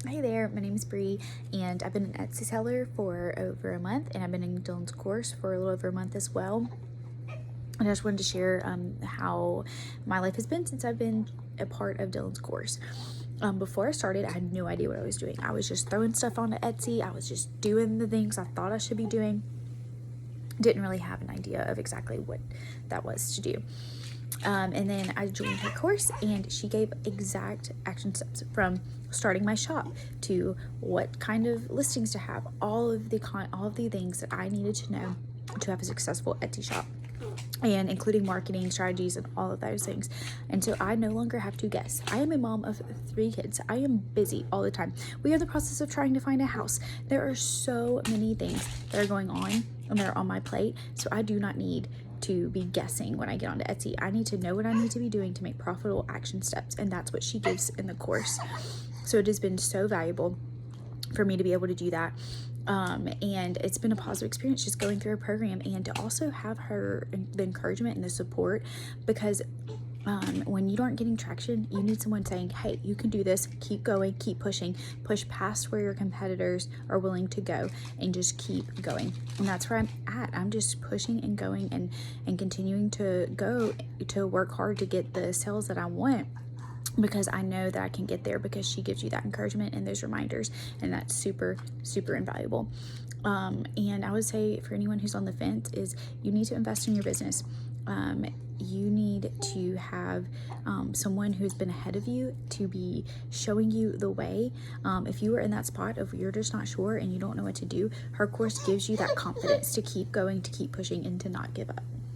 Hey there, my name is Bree, and I've been an Etsy seller for over a month, and I've been in Dylan's course for a little over a month as well. And I just wanted to share how my life has been since I've been a part of Dylan's course. Before I started, I had no idea what I was doing. I was just throwing stuff onto Etsy. I was just doing the things I thought I should be doing. Didn't really have an idea of exactly what that was to do. And then I joined her course, and she gave exact action steps from starting my shop to what kind of listings to have, all of the things that I needed to know to have a successful Etsy shop, and including marketing strategies and all of those things. And so I no longer have to guess. I am a mom of 3 kids. I am busy all the time. We are in the process of trying to find a house. There are so many things that are going on and that are on my plate, so I do not need to be guessing when I get onto Etsy. I need to know what I need to be doing to make profitable action steps, and that's what she gives in the course. So it has been so valuable for me to be able to do that. And it's been a positive experience just going through her program, and to also have the encouragement and the support, because when you aren't getting traction, you need someone saying, hey, you can do this, keep going, keep pushing, push past where your competitors are willing to go, and just keep going. And that's where I'm at. I'm just pushing and going and continuing to go to work hard to get the sales that I want, because I know that I can get there, because she gives you that encouragement and those reminders, and that's super, super invaluable. And I would say for anyone who's on the fence is you need to invest in your business. You need to have someone who's been ahead of you to be showing you the way. If you are in that spot of you're just not sure and you don't know what to do, her course gives you that confidence to keep going, to keep pushing, and to not give up.